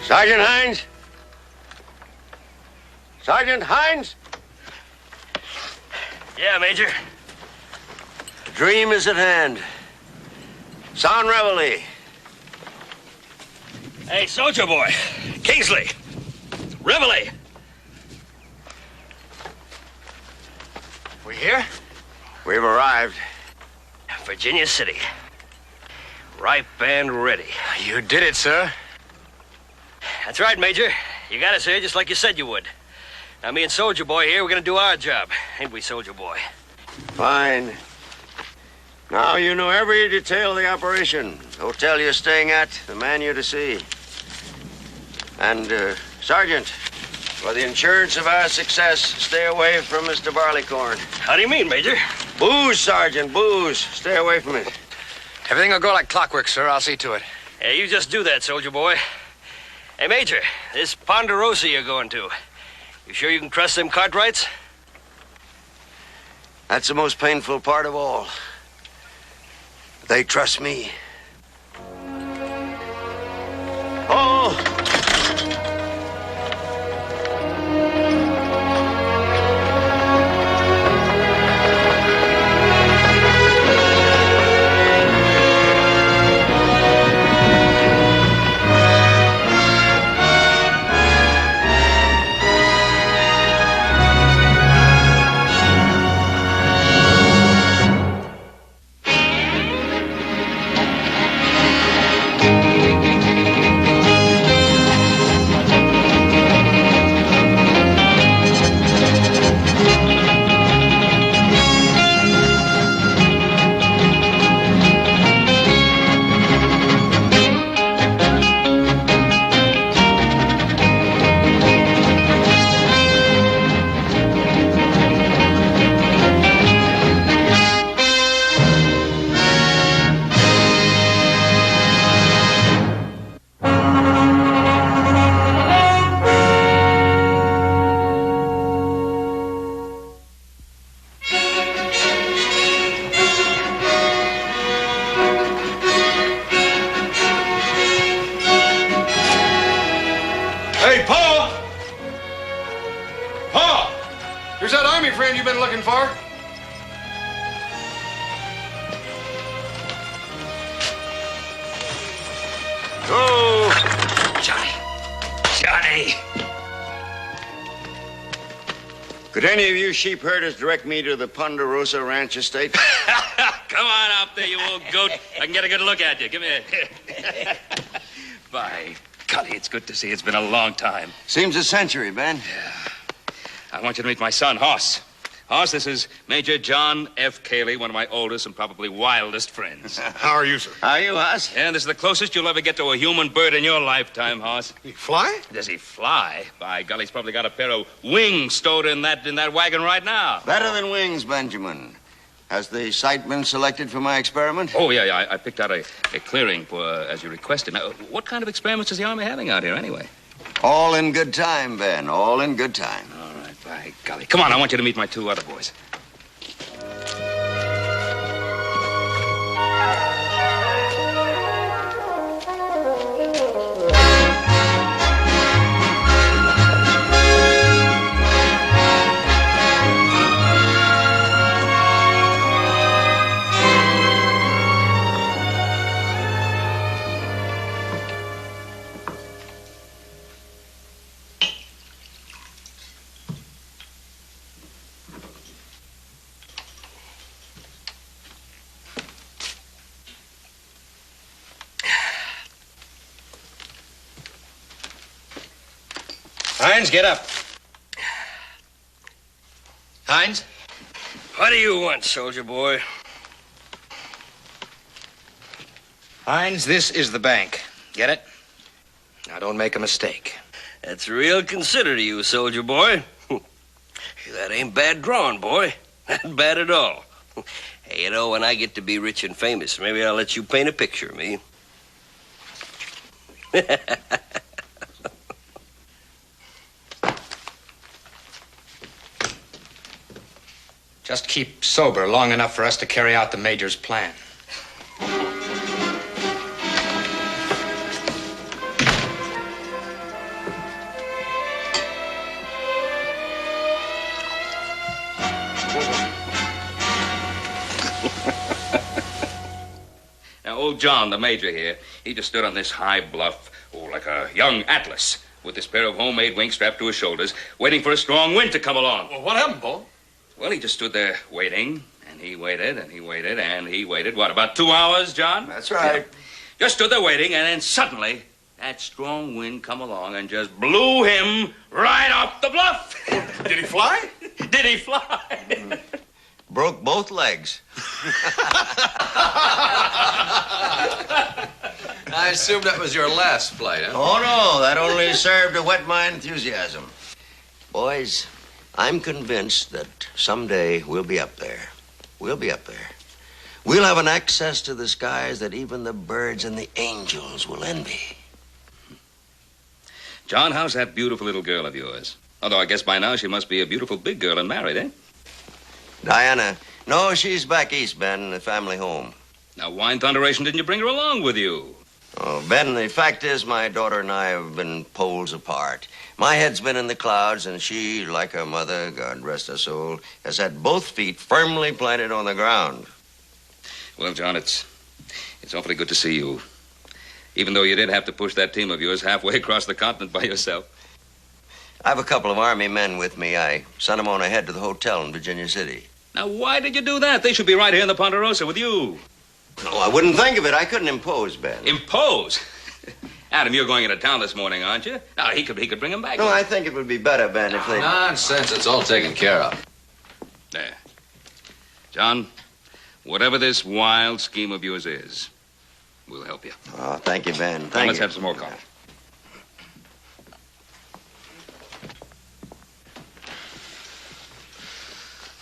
Sergeant Hines? Sergeant Hines? Yeah, Major. The dream is at hand. Sound reveille. Hey, soldier boy. Kingsley. Reveille. We here? We've arrived. Virginia City. Ripe and ready. You did it, sir. That's right, Major. You got us here just like you said you would. Now, me and Soldier Boy here, we're gonna do our job. Ain't we, Soldier Boy? Fine. Now you know every detail of the operation. The hotel you're staying at, the man you're to see. And, Sergeant, for the insurance of our success, stay away from Mr. Barleycorn. How do you mean, Major? Booze, Sergeant, booze. Stay away from it. Everything will go like clockwork, sir. I'll see to it. Yeah, you just do that, Soldier Boy. Hey, Major, this Ponderosa you're going to, you sure you can trust them Cartwrights? That's the most painful part of all. They trust me. Oh! Hey, Paul! Paul! Here's that army friend you've been looking for. Oh! Johnny! Could any of you sheep herders direct me to the Ponderosa Ranch estate? Come on out there, you old goat. I can get a good look at you. Give me a... By golly, it's good to see you. It's been a long time. Seems a century, Ben. I want you to meet my son, Hoss. Hoss, this is Major John F. Cayley, one of my oldest and probably wildest friends. How are you, sir? How are you, Hoss? And this is the closest you'll ever get to a human bird in your lifetime, Hoss. You fly? Does he fly? By golly, he's probably got a pair of wings stowed in that wagon right now. Better than wings, Benjamin. Has the site been selected for my experiment? Oh, yeah. I picked out a clearing for, as you requested. Now, what kind of experiments is the Army having out here, anyway? All in good time, Ben. All in good time. All right, by golly. Come on, I want you to meet my two other boys. Hines, get up. Hines? What do you want, Soldier Boy? Hines, this is the bank. Get it? Now, don't make a mistake. That's real considerate of you, Soldier Boy. That ain't bad drawing, boy. Not bad at all. Hey, you know, when I get to be rich and famous, maybe I'll let you paint a picture of me. Just keep sober long enough for us to carry out the Major's plan. Now, old John, the major here, he just stood on this high bluff, like a young Atlas, with this pair of homemade wings strapped to his shoulders, waiting for a strong wind to come along. Well, what happened, Paul? Well, he just stood there waiting, and he waited, and he waited, and he waited. What, about 2 hours, John? That's right. Just stood there waiting, and then suddenly, that strong wind come along and just blew him right off the bluff. Did he fly? Did he fly? Broke both legs. I assume that was your last flight, huh? Oh, no, that only served to whet my enthusiasm. Boys, I'm convinced that someday we'll be up there. We'll be up there. We'll have an access to the skies that even the birds and the angels will envy. John, how's that beautiful little girl of yours? Although I guess by now she must be a beautiful big girl and married, eh? Diana, no, she's back east, Ben, in the family home. Now, why in thunderation didn't you bring her along with you? Oh, Ben, the fact is my daughter and I have been poles apart. My head's been in the clouds, and she, like her mother, God rest her soul, has had both feet firmly planted on the ground. Well, John, it's awfully good to see you. Even though you did have to push that team of yours halfway across the continent by yourself. I have a couple of Army men with me. I sent them on ahead to the hotel in Virginia City. Now, why did you do that? They should be right here in the Ponderosa with you. Oh, I wouldn't think of it. I couldn't impose, Ben. Impose? Adam, you're going into town this morning, aren't you? Now, he could bring him back. No, I think it would be better, Ben, if they... Nonsense. It's all taken care of. There. John, whatever this wild scheme of yours is, we'll help you. Oh, thank you, Ben. Now, Thank let's you. have some more coffee.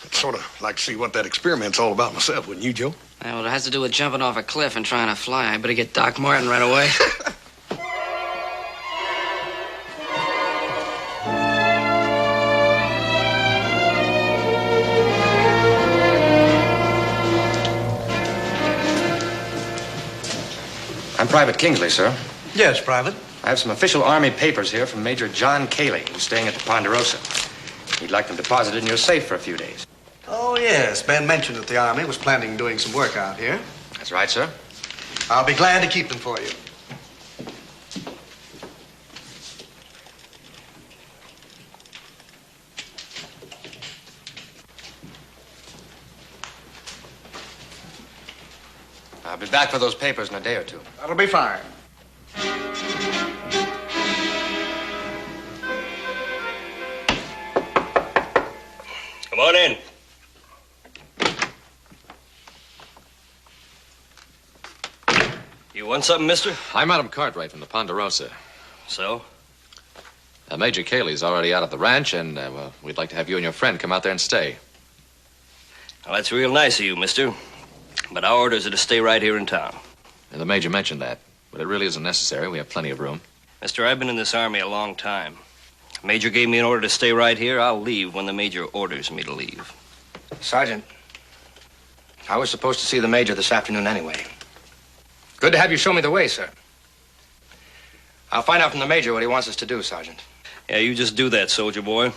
I'd sort of like to see what that experiment's all about myself, wouldn't you, Joe? Well, it has to do with jumping off a cliff and trying to fly. I better get Doc Martin right away. I'm Private Kingsley, sir. Yes, Private. I have some official Army papers here from Major John Cayley, who's staying at the Ponderosa. He'd like them deposited in your safe for a few days. Oh, yes. Ben mentioned that the Army was planning on doing some work out here. That's right, sir. I'll be glad to keep them for you. I'll be back for those papers in a day or two. That'll be fine. Come on in. You want something, mister? I'm Adam Cartwright from the Ponderosa. So? Major Cayley's already out at the ranch, and well, we'd like to have you and your friend come out there and stay. Well, that's real nice of you, mister. But our orders are to stay right here in town. And the Major mentioned that, but it really isn't necessary. We have plenty of room. Mister, I've been in this Army a long time. Major gave me an order to stay right here. I'll leave when the Major orders me to leave. Sergeant, I was supposed to see the Major this afternoon anyway. Good to have you show me the way, sir. I'll find out from the Major what he wants us to do, Sergeant. Yeah, you just do that, soldier boy. In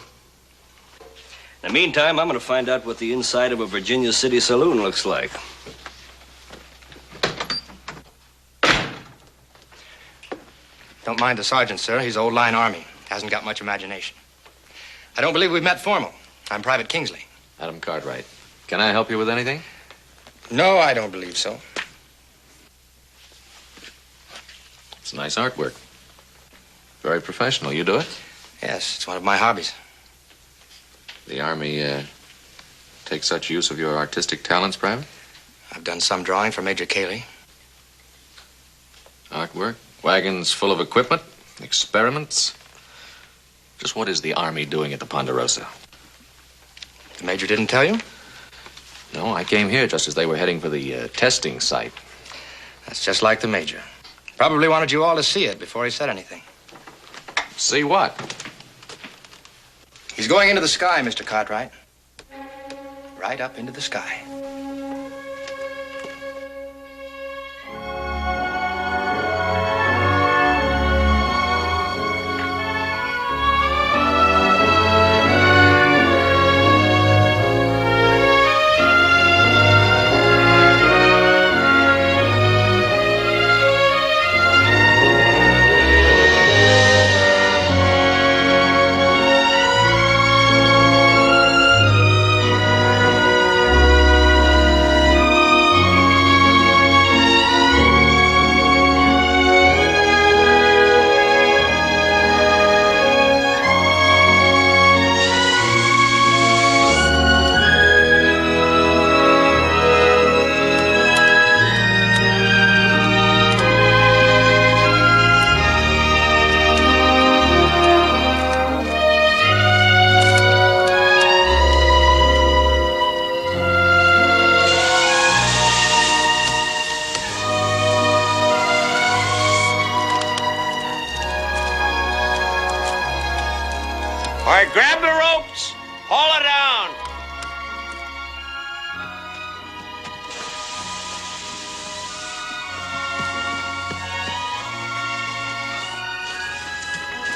the meantime, I'm going to find out what the inside of a Virginia City saloon looks like. Don't mind the sergeant, sir. He's old line Army. Hasn't got much imagination. I don't believe we've met formal. I'm Private Kingsley. Adam Cartwright. Can I help you with anything? No, I don't believe so. It's nice artwork. Very professional. You do it? Yes, it's one of my hobbies. The Army take such use of your artistic talents, Private? I've done some drawing for Major Cayley. Artwork? Wagons full of equipment? Experiments? Just what is the Army doing at the Ponderosa? The Major didn't tell you? No, I came here just as they were heading for the testing site. That's just like the Major. Probably wanted you all to see it before he said anything. See what? He's going into the sky, Mr. Cartwright. Right up into the sky.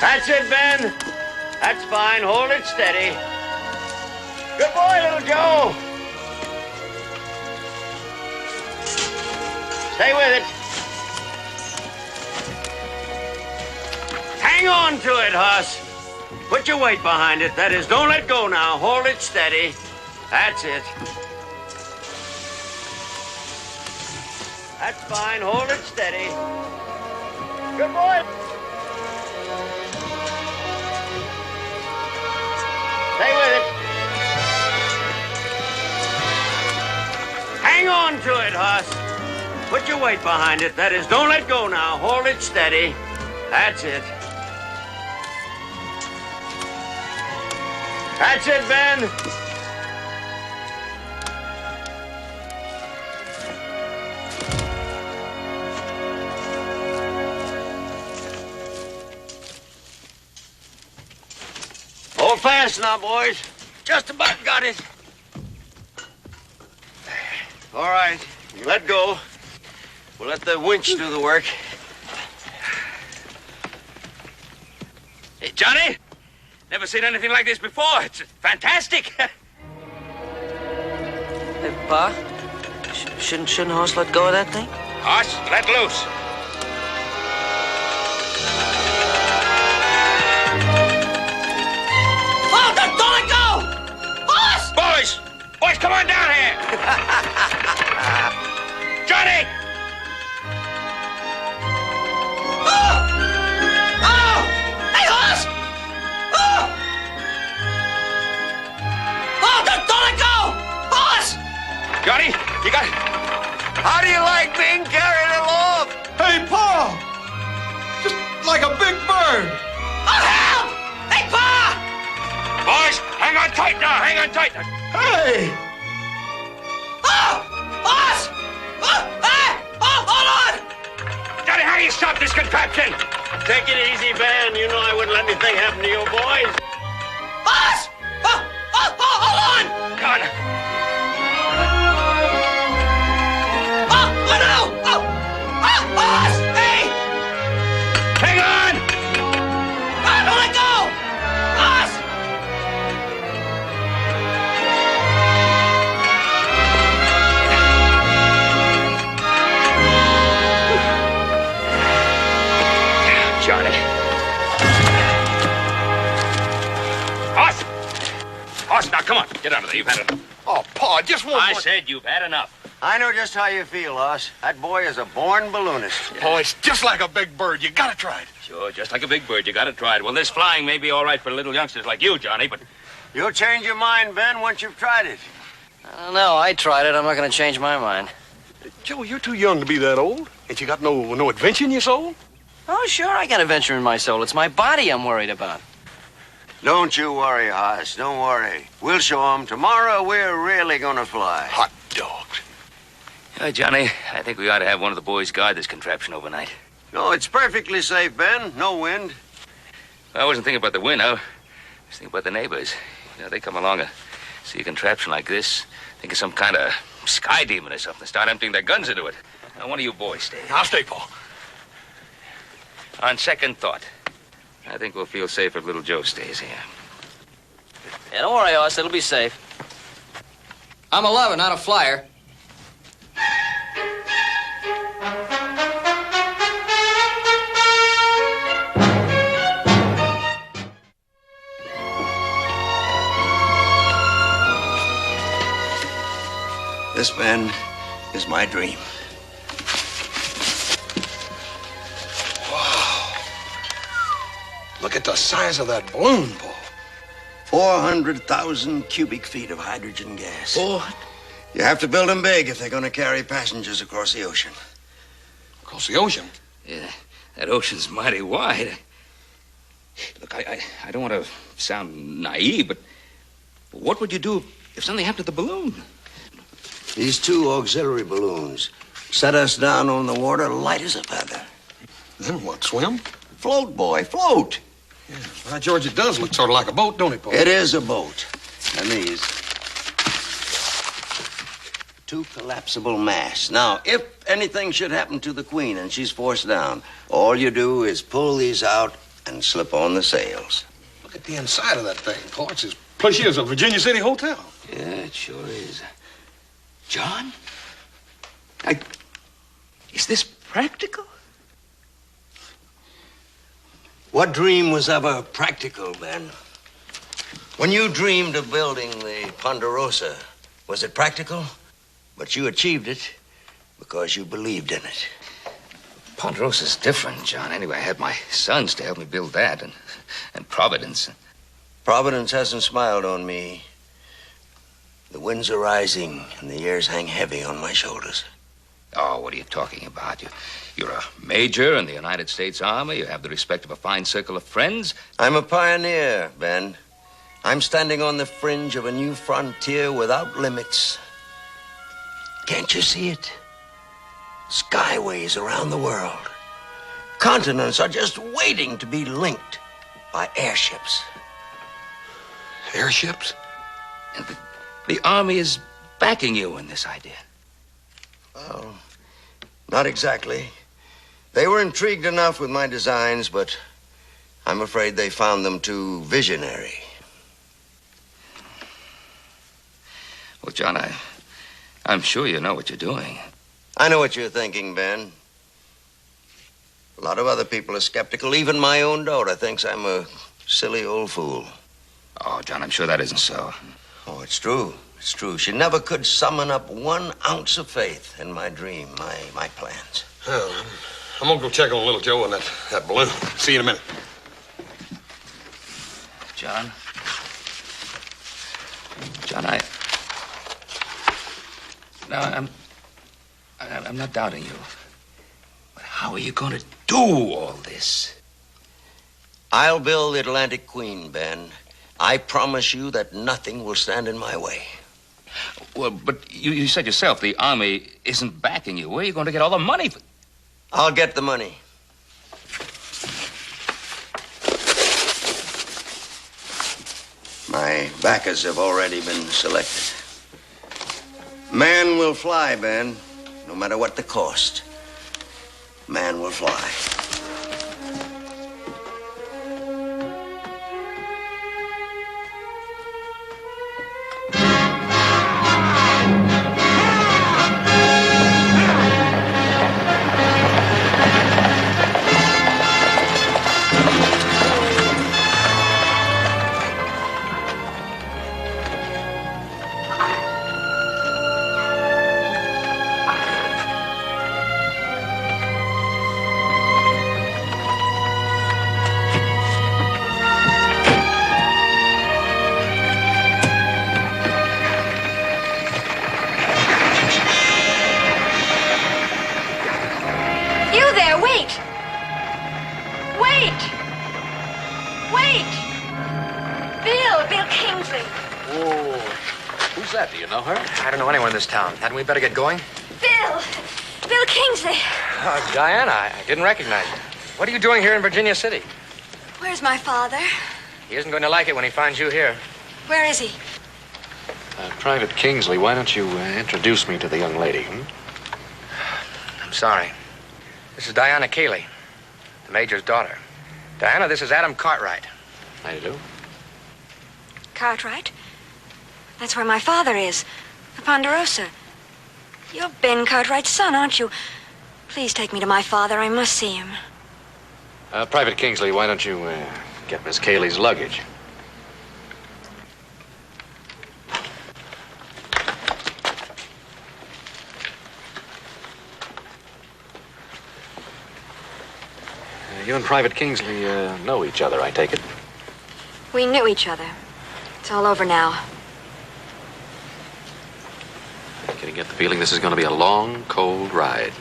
That's it, Ben. That's fine. Hold it steady. Good boy, little Joe. Stay with it. Hang on to it, Hoss. Put your weight behind it. That is, don't let go now. Hold it steady. That's it. That's fine. Hold it steady. Good boy. Stay with it. Hang on to it, Hoss. Put your weight behind it. That is, don't let go now. Hold it steady. That's it. That's it, Ben. Hold fast now, boys. Just about got it. All right, you let go. We'll let the winch do the work. Hey, Johnny, never seen anything like this before. It's fantastic. Hey, Pa, shouldn't Hoss let go of that thing? Hoss, let loose. Oh, don't let go! Hoss! Boys, come on down here. Johnny! Oh! Oh! Hey, Hoss! Oh! Oh, don't let go! Hoss! Johnny, you got it. How do you like being carried along? Hey, Pa! Just like a big bird. Oh, help! Hey, Pa! Boys, hang on tight now. Hang on tight. Hey! Oh! Hoss! Oh! Hey! Oh, hold on! Johnny, how do you stop this contraption? Take it easy, Ben. You know I wouldn't let anything happen to you boys. Hoss! Oh, hold on! God. Oh no! Oh! Hoss! Hey! Hang on! Oh, don't let go! Hoss! Johnny. Hoss, now come on. Get out of there. You've had enough. Oh, Pa, just one I more. said you've had enough. I know just how you feel, Hoss. That boy is a born balloonist. Oh, it's just like a big bird. You gotta try it. Sure, just like a big bird. You got to try it. Well, this flying may be all right for little youngsters like you, Johnny, but You'll change your mind, Ben, once you've tried it. I don't know. I tried it. I'm not going to change my mind. Joe, you're too young to be that old. Ain't you got no adventure in your soul? Oh, sure. I got adventure in my soul. It's my body I'm worried about. Don't you worry, Hoss. Don't worry. We'll show 'em. Tomorrow we're really gonna fly. Hot dogs. Johnny, I think we ought to have one of the boys guard this contraption overnight. No, it's perfectly safe, Ben. No wind. I wasn't thinking about the wind. I was thinking about the neighbors. You know, they come along and see a contraption like this, think of some kind of sky demon or something, start emptying their guns into it. Now, one of you boys stay. I'll stay, Pa. On second thought, I think we'll feel safe if little Joe stays here. Yeah, don't worry, Hoss. It'll be safe. I'm a lover, not a flyer. This, Ben, is my dream. Look at the size of that balloon, Pa. 400,000 cubic feet of hydrogen gas. What? You have to build them big if they're going to carry passengers across the ocean. Across the ocean? Yeah, that ocean's mighty wide. Look, I don't want to sound naive, but what would you do if something happened to the balloon? These two auxiliary balloons set us down on the water light as a feather. Then what, swim? Float, boy, float. Yeah. By George, it does look sort of like a boat, don't it, Pa? It is a boat. And these two collapsible masts. Now, if anything should happen to the Queen and she's forced down, all you do is pull these out and slip on the sails. Look at the inside of that thing, Paul. It's as plushy as a Virginia City hotel. Yeah, it sure is. John? Is this practical? What dream was ever practical, Ben? When you dreamed of building the Ponderosa, was it practical? But you achieved it because you believed in it. Ponderosa's different, John. Anyway, I had my sons to help me build that, and Providence. Providence hasn't smiled on me. The winds are rising, and the years hang heavy on my shoulders. Oh, what are you talking about? You're a major in the United States Army. You have the respect of a fine circle of friends. I'm a pioneer, Ben. I'm standing on the fringe of a new frontier without limits. Can't you see it? Skyways around the world. Continents are just waiting to be linked by airships. Airships? And the Army is backing you in this idea. Well, not exactly. They were intrigued enough with my designs, but I'm afraid they found them too visionary. Well, John, I'm sure you know what you're doing. I know what you're thinking, Ben. A lot of other people are skeptical. Even my own daughter thinks I'm a silly old fool. Oh, John, I'm sure that isn't so. Oh, it's true. It's true. She never could summon up 1 ounce of faith in my dream, my plans. Well, I'm gonna go check on little Joe and that balloon. See you in a minute. John, I'm not doubting you. But how are you going to do all this? I'll build the Atlantic Queen, Ben. I promise you that nothing will stand in my way. Well, but you said yourself the Army isn't backing you. Where are you going to get all the money? I'll get the money. My backers have already been selected. Man will fly, Ben, no matter what the cost. Man will fly. This town. Hadn't we better get going? Bill Kingsley. Oh, Diana, I didn't recognize you. What are you doing here in Virginia City? Where's my father? He isn't going to like it when he finds you here. Where is he? Private Kingsley, why don't you introduce me to the young lady? I'm sorry. This is Diana Cayley, the Major's daughter. Diana, this is Adam Cartwright. How do you do? Cartwright? That's where my father is. The Ponderosa. You're Ben Cartwright's son, aren't you? Please take me to my father. I must see him. Private Kingsley, why don't you get Miss Cayley's luggage? You and Private Kingsley know each other, I take it? We knew each other. It's all over now. Can you get the feeling this is going to be a long, cold ride?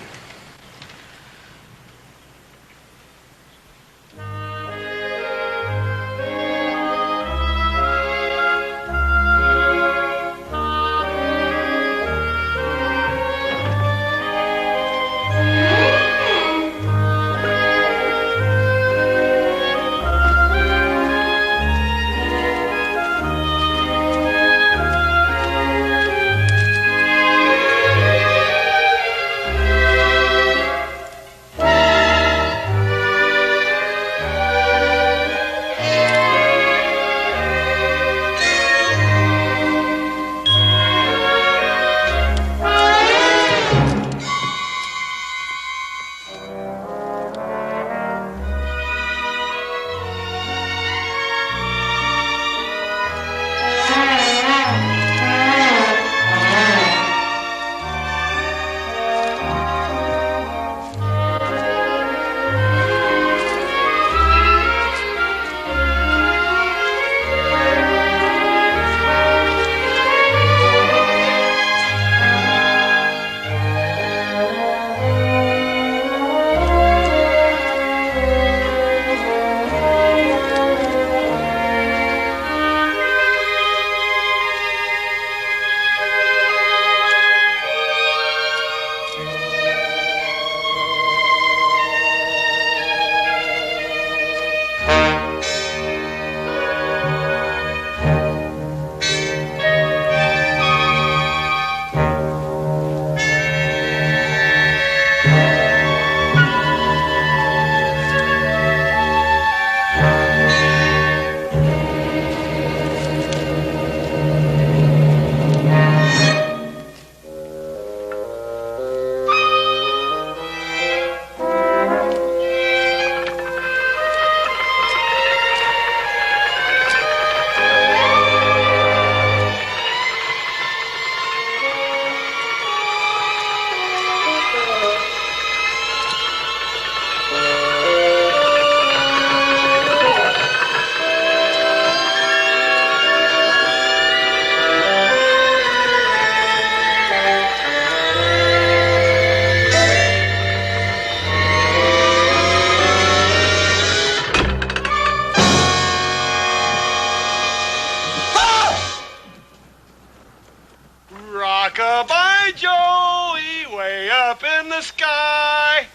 up in the sky.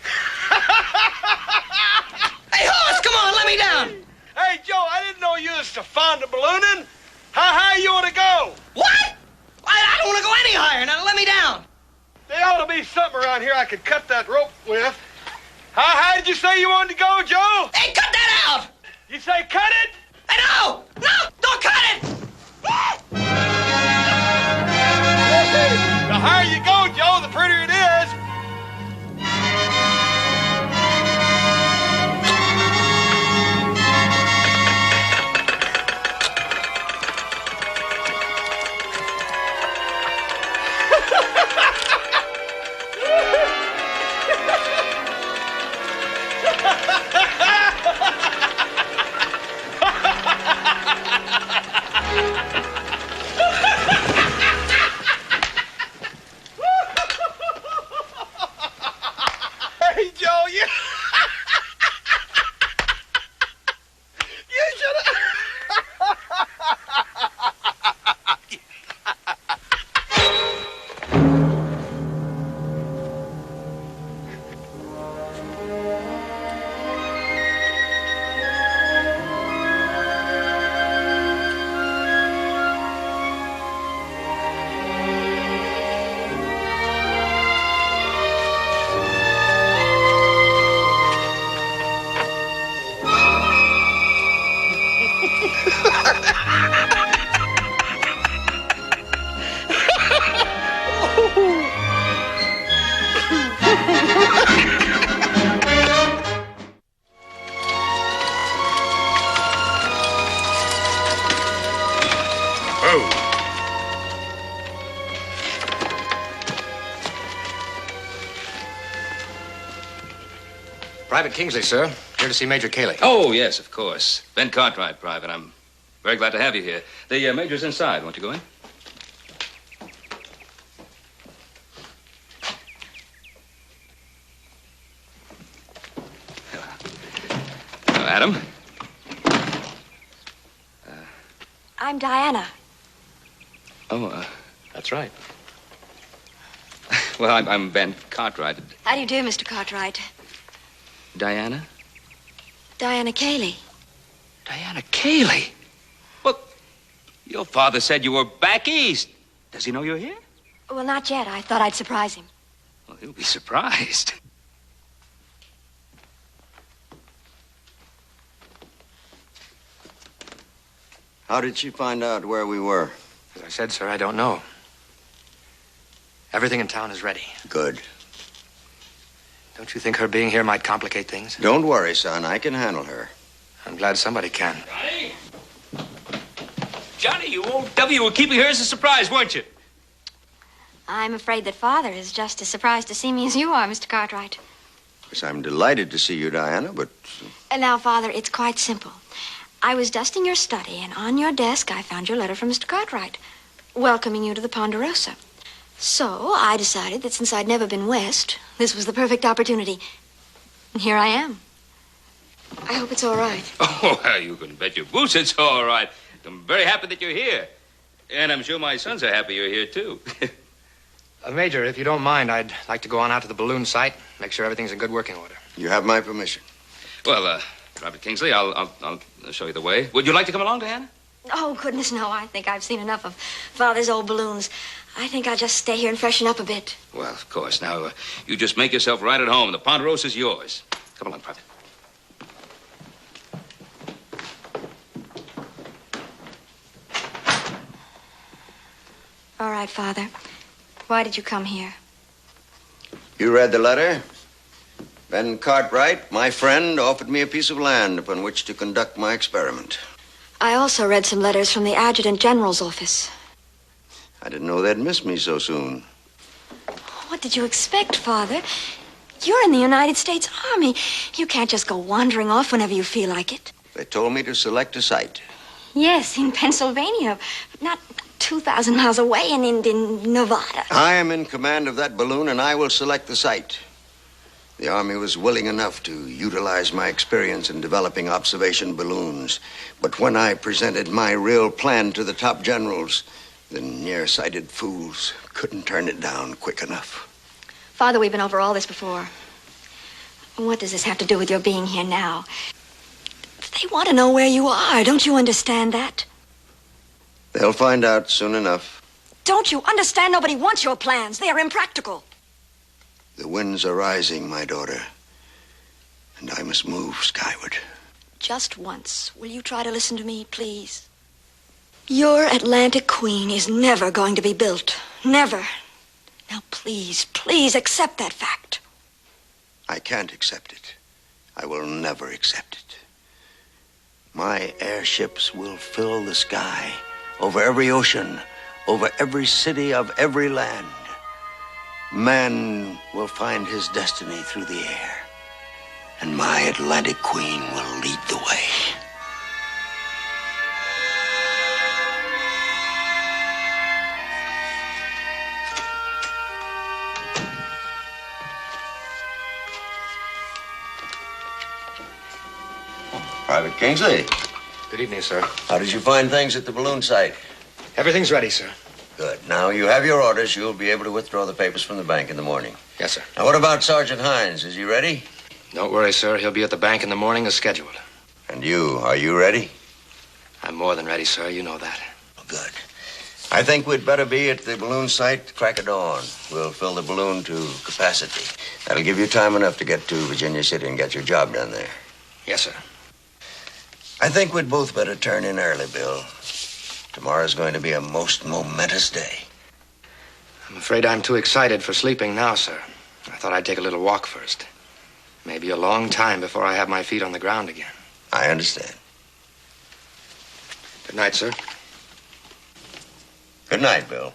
Hey, horse, come on, let me down. Hey, Joe, I didn't know you was so fond of ballooning. How high you want to go? What? I don't want to go any higher. Now let me down. There ought to be something around here I could cut that rope with. How high did you say you wanted to go, Joe? Hey, cut that out. You say cut it? Hey, no, don't cut it. The higher you go, Joe, the prettier it is. Hey, Joe, you should have. Private Kingsley, sir. Here to see Major Cayley. Oh, yes, of course. Ben Cartwright, Private. I'm very glad to have you here. The Major's inside. Won't you go in? Hello, Adam. I'm Diana. Oh, That's right. well, I'm Ben Cartwright. How do you do, Mr. Cartwright? Diana? Diana Cayley. Diana Cayley? Well, your father said you were back east. Does he know you're here? Well, not yet. I thought I'd surprise him. Well, he'll be surprised. How did she find out where we were? As I said, sir, I don't know. Everything in town is ready. Good. Don't you think her being here might complicate things? Don't worry, son. I can handle her. I'm glad somebody can. Johnny? Johnny, you old W were keeping her as a surprise, weren't you? I'm afraid that Father is just as surprised to see me as you are, Mr. Cartwright. Of course, I'm delighted to see you, Diana, but... And now, Father, it's quite simple. I was dusting your study, and on your desk I found your letter from Mr. Cartwright, welcoming you to the Ponderosa. So I decided that since I'd never been west, this was the perfect opportunity. And here I am. I hope it's all right. Oh, well, you can bet your boots it's all right. I'm very happy that you're here. And I'm sure my sons are happy you're here, too. Major, if you don't mind, I'd like to go on out to the balloon site, make sure everything's in good working order. You have my permission. Well, Robert Kingsley, I'll show you the way. Would you like to come along, Diana? Oh, goodness, no. I think I've seen enough of Father's old balloons. I think I'll just stay here and freshen up a bit. Well, of course. Now, you just make yourself right at home. The Ponderosa's yours. Come along, Private. All right, Father. Why did you come here? You read the letter? Ben Cartwright, my friend, offered me a piece of land upon which to conduct my experiment. I also read some letters from the Adjutant General's office. I didn't know they'd miss me so soon. What did you expect, Father? You're in the United States Army. You can't just go wandering off whenever you feel like it. They told me to select a site. Yes, in Pennsylvania, but not 2,000 miles away in Nevada. I am in command of that balloon, and I will select the site. The Army was willing enough to utilize my experience in developing observation balloons. But when I presented my real plan to the top generals, the nearsighted fools couldn't turn it down quick enough. Father, we've been over all this before. What does this have to do with your being here now? They want to know where you are. Don't you understand that? They'll find out soon enough. Don't you understand? Nobody wants your plans. They are impractical. The winds are rising, my daughter. And I must move skyward. Just once, will you try to listen to me, please? Your Atlantic Queen is never going to be built. Never. Now, please, please accept that fact. I can't accept it. I will never accept it. My airships will fill the sky, over every ocean, over every city of every land. Man will find his destiny through the air, and my Atlantic Queen will lead the way. Private Kingsley. Good evening, sir. How did you find things at the balloon site? Everything's ready, sir. Good. Now, you have your orders. You'll be able to withdraw the papers from the bank in the morning. Yes, sir. Now, what about Sergeant Hines? Is he ready? Don't worry, sir. He'll be at the bank in the morning as scheduled. And you, are you ready? I'm more than ready, sir. You know that. Good. I think we'd better be at the balloon site crack of dawn. We'll fill the balloon to capacity. That'll give you time enough to get to Virginia City and get your job done there. Yes, sir. I think we'd both better turn in early, Bill. Tomorrow's going to be a most momentous day. I'm afraid I'm too excited for sleeping now, sir. I thought I'd take a little walk first. Maybe a long time before I have my feet on the ground again. I understand. Good night, sir. Good night, Bill.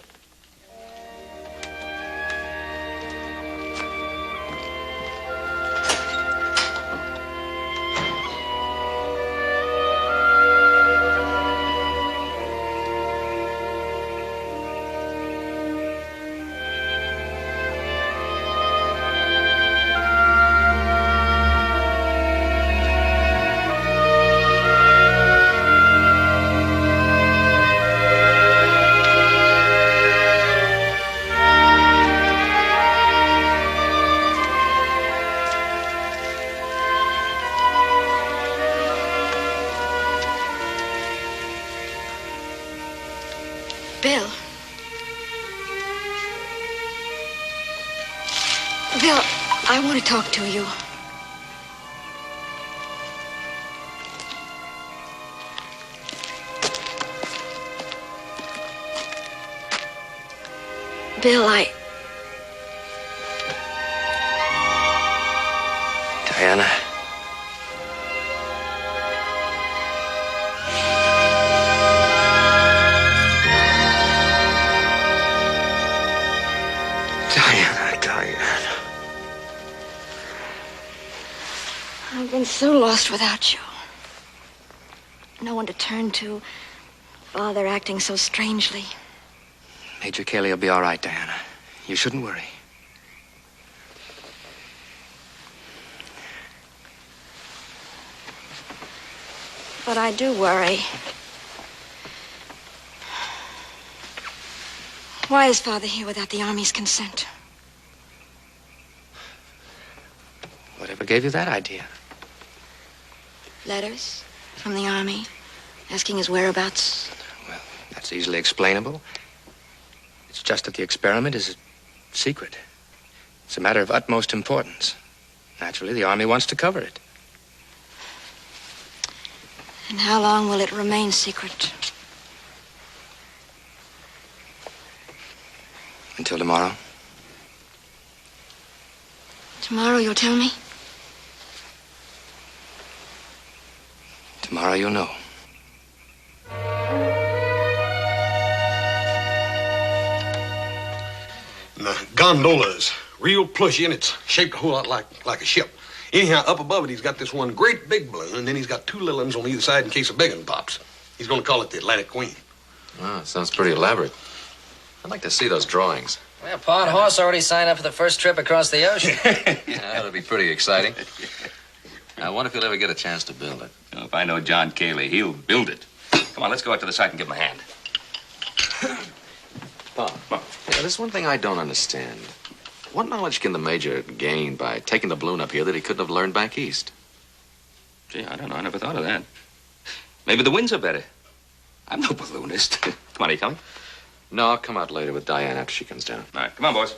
Bill. Bill, I want to talk to you. Bill, Diana. I've been so lost without you. No one to turn to. Father acting so strangely. Major Cayley will be all right, Diana. You shouldn't worry. But I do worry. Why is Father here without the Army's consent? Whatever gave you that idea? Letters from the Army asking his whereabouts. Well, that's easily explainable. It's just that the experiment is a secret. It's a matter of utmost importance. Naturally, the Army wants to cover it. And how long will it remain secret? Until tomorrow. Tomorrow you'll tell me? Tomorrow you'll know. The gondola's real plushy, and it's shaped a whole lot like a ship. Anyhow, up above it, he's got this one great big balloon, and then he's got two little ones on either side in case a big one pops. He's going to call it the Atlantic Queen. Oh, it sounds pretty elaborate. I'd like to see those drawings. Well, Pa and Hoss already signed up for the first trip across the ocean. Yeah, that'll be pretty exciting. I wonder if you'll ever get a chance to build it. Oh, if I know John Cayley, he'll build it. Come on, let's go out to the site and give him a hand. Pa, there's one thing I don't understand. What knowledge can the Major gain by taking the balloon up here that he couldn't have learned back east? Gee, I don't know. I never thought of that. Maybe the winds are better. I'm no balloonist. Come on, are you coming? No, I'll come out later with Diane after she comes down. All right, come on, boys.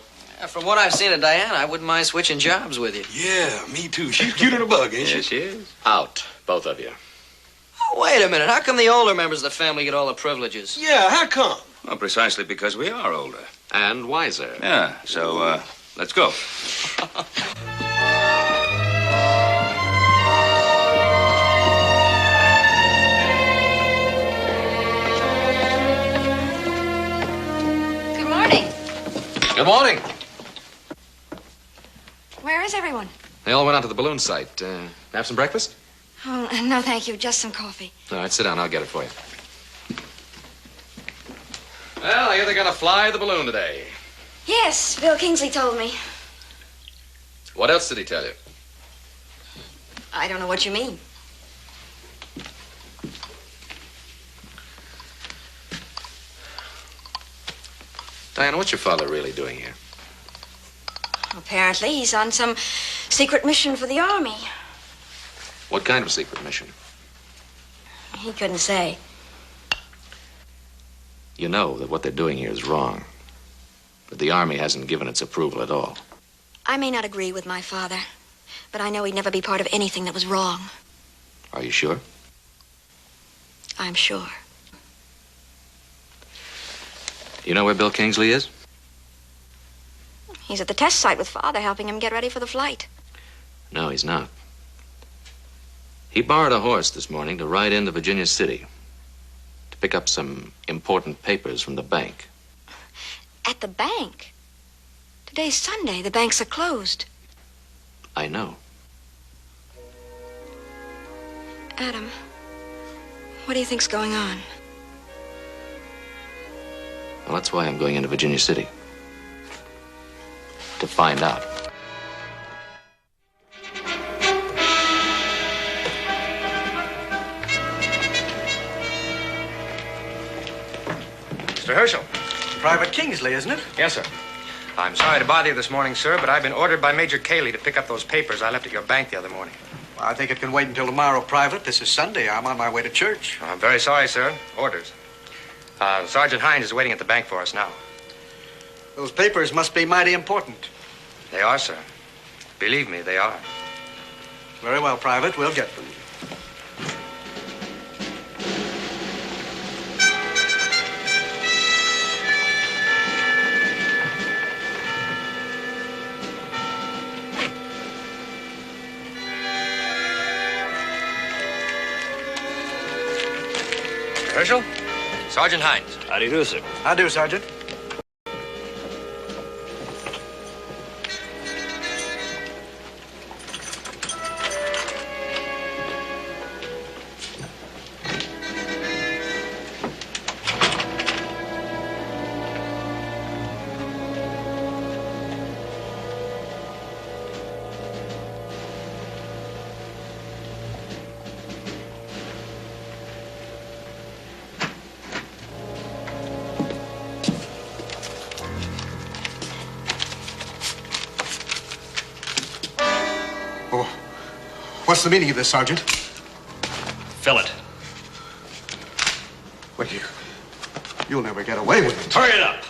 From what I've seen of Diana, I wouldn't mind switching jobs with you. Yeah, me too. She's cuter than a bug, ain't she? Yes, she is. Out, both of you. Oh, wait a minute. How come the older members of the family get all the privileges? Yeah, how come? Well, precisely because we are older. And wiser. Yeah, so, let's go. Good morning. Good morning. Where is everyone? They all went out to the balloon site. Have some breakfast? Oh, no, thank you. Just some coffee. All right, sit down. I'll get it for you. Well, I hear they're going to fly the balloon today. Yes, Bill Kingsley told me. What else did he tell you? I don't know what you mean. Diana, what's your father really doing here? Apparently, he's on some secret mission for the Army. What kind of secret mission? He couldn't say. You know that what they're doing here is wrong. But the Army hasn't given its approval at all. I may not agree with my father, but I know he'd never be part of anything that was wrong. Are you sure? I'm sure. You know where Bill Kingsley is? He's at the test site with Father, helping him get ready for the flight. No, he's not. He borrowed a horse this morning to ride into Virginia City to pick up some important papers from the bank. At the bank? Today's Sunday. The banks are closed. I know. Adam, what do you think's going on? Well, that's why I'm going into Virginia City. To find out. Mr. Herschel. Private Kingsley, isn't it? Yes, sir. I'm sorry to bother you this morning, sir, but I've been ordered by Major Cayley to pick up those papers I left at your bank the other morning. Well, I think it can wait until tomorrow, Private. This is Sunday. I'm on my way to church. I'm very sorry, sir. Orders. Sergeant Hines is waiting at the bank for us now. Those papers must be mighty important. They are, sir. Believe me, they are. Very well, Private. We'll get them. Herschel? Sergeant Hines. How do you do, sir? How do, Sergeant? What's the meaning of this, Sergeant? Fill it. Well, you'll never get away with it. Hurry it up.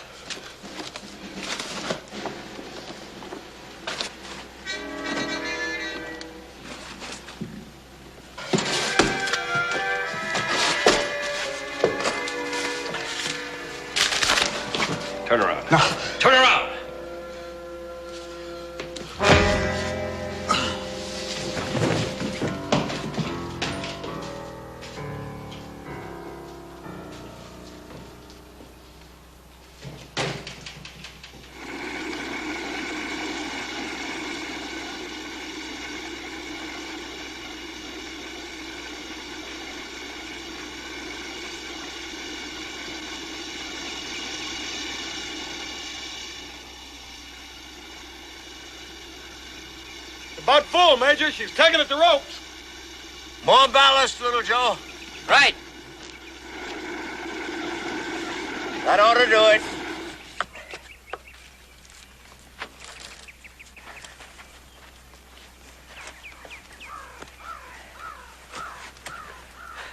Turn around. No. Turn around. About full, Major. She's tugging at the ropes. More ballast, little Joe. Right. That ought to do it.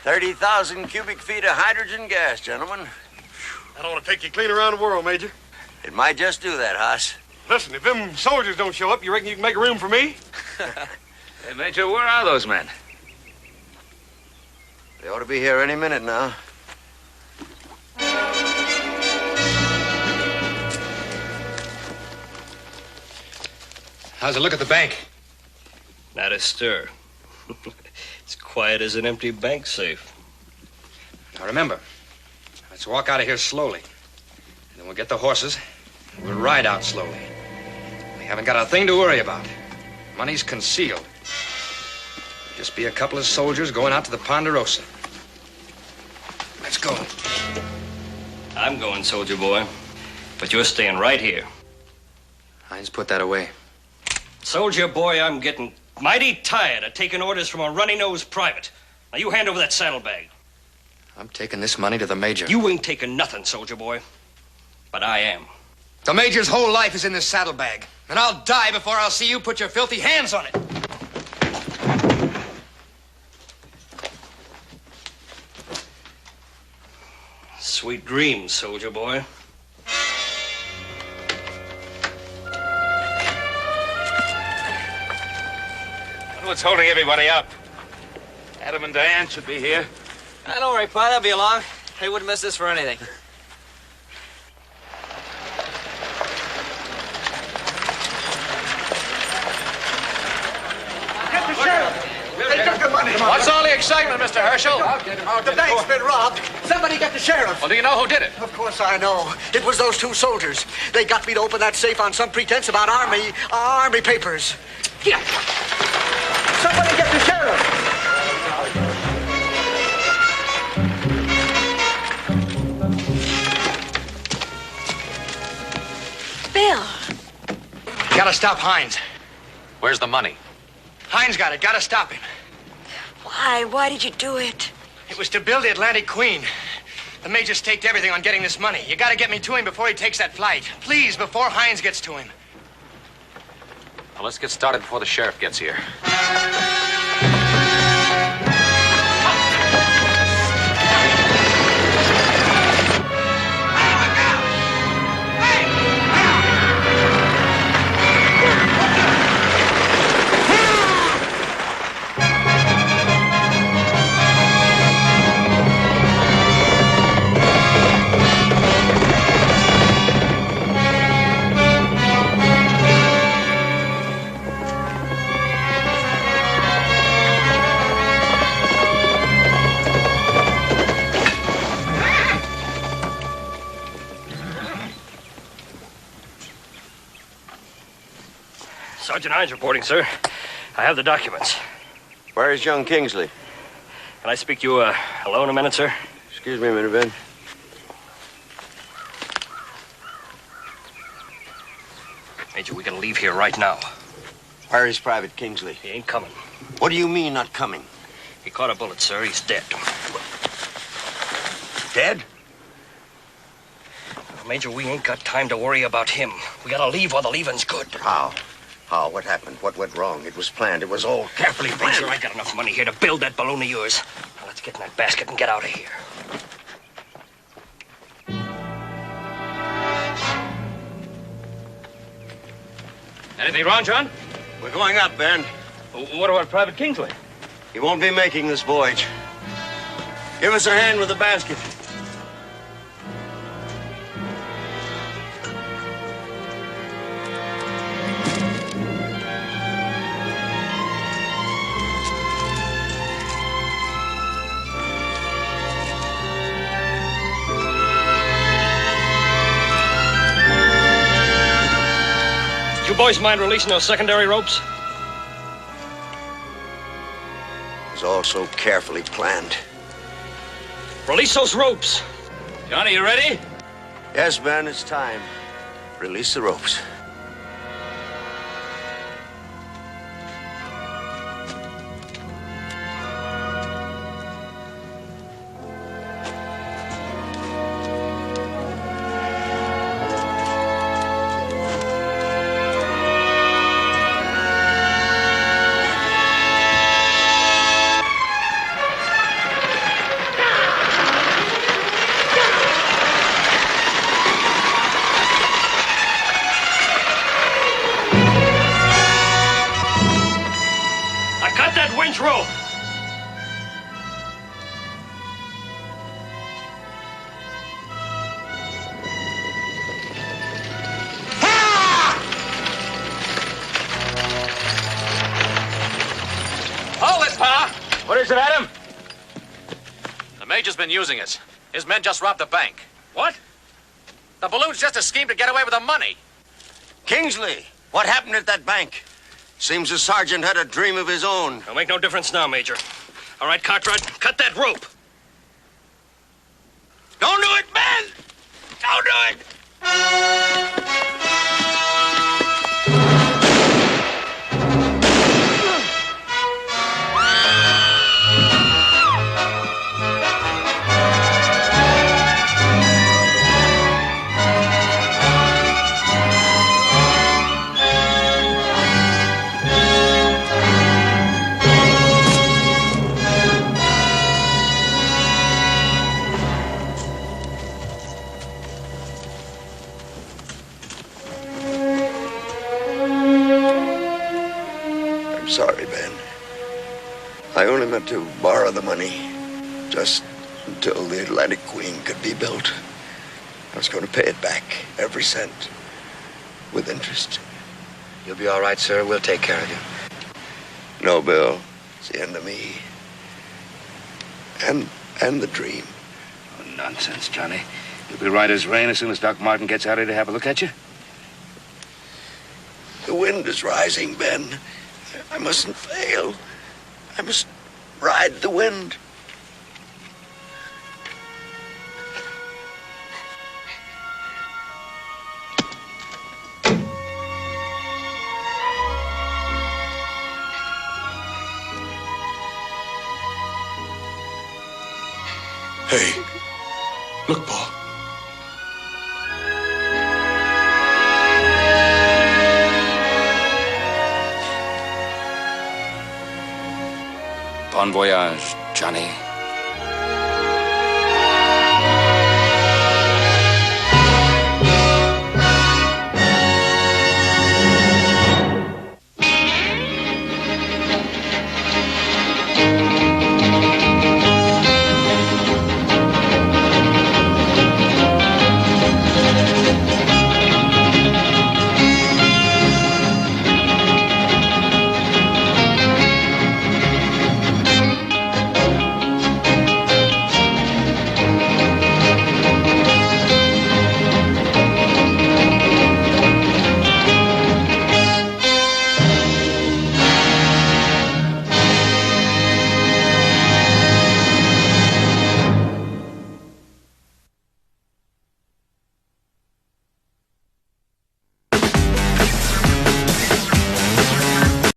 30,000 cubic feet of hydrogen gas, gentlemen. That ought to take you clean around the world, Major. It might just do that, Haas. Listen, if them soldiers don't show up, you reckon you can make room for me? Hey, Major, where are those men? They ought to be here any minute now. How's it look at the bank? Not a stir. It's quiet as an empty bank safe. Now remember, let's walk out of here slowly. And then we'll get the horses, and we'll ride out slowly. We haven't got a thing to worry about. Money's concealed. Just be a couple of soldiers going out to the Ponderosa. Let's go. I'm going, soldier boy. But you're staying right here. Hines, put that away. Soldier boy, I'm getting mighty tired of taking orders from a runny-nosed private. Now, you hand over that saddlebag. I'm taking this money to the Major. You ain't taking nothing, soldier boy. But I am. The Major's whole life is in this saddlebag. And I'll die before I'll see you put your filthy hands on it. Sweet dreams, soldier boy. What's holding everybody up? Adam and Diane should be here. Don't worry, Pa. They'll be along. They wouldn't miss this for anything. Get the sheriff! They took the money. What's all the excitement, Mr. Herschel? The bank's been robbed. Somebody get the sheriff. Well, do you know who did it? Of course I know. It was those two soldiers. They got me to open that safe on some pretense about army papers. Yeah. Somebody get the sheriff. Bill. Gotta stop Hines. Where's the money? Hines got it. Gotta stop him. Why? Why did you do it? It was to build the Atlantic Queen. The Major staked everything on getting this money. You gotta get me to him before he takes that flight. Please, before Hines gets to him. Well, let's get started before the sheriff gets here. Sergeant Hines reporting, sir. I have the documents. Where is young Kingsley? Can I speak to you alone a minute, sir? Excuse me a minute, Ben. Major, we gotta leave here right now. Where is Private Kingsley? He ain't coming. What do you mean, not coming? He caught a bullet, sir. He's dead. Dead? Major, we ain't got time to worry about him. We gotta leave while the leaving's good. How? How? What happened? What went wrong? It was planned. It was all carefully planned. Major, I got enough money here to build that balloon of yours. Now, let's get in that basket and get out of here. Anything wrong, John? We're going up, Ben. What about Private Kingsley? He won't be making this voyage. Give us a hand with the basket. You boys mind releasing those secondary ropes? It was all so carefully planned. Release those ropes. Johnny, you ready? Yes, Ben, it's time. Release the ropes. winch rope. Hold it, Pa! What is it, Adam? The Major's been using us. His men just robbed the bank. What? The balloon's just a scheme to get away with the money. Kingsley, what happened at that bank? Seems the sergeant had a dream of his own. It'll make no difference now, Major. All right, Cartwright, cut that rope. Don't do it, man! Don't do it! I'm sorry, Ben. I only meant to borrow the money just until the Atlantic Queen could be built. I was going to pay it back, every cent, with interest. You'll be all right, sir. We'll take care of you. No, Bill. It's the end of me. And the dream. Oh, nonsense, Johnny. You'll be right as rain as soon as Doc Martin gets out here to have a look at you. The wind is rising, Ben. I mustn't fail. I must ride the wind. Hey, look, Pa. Bon voyage, Johnny.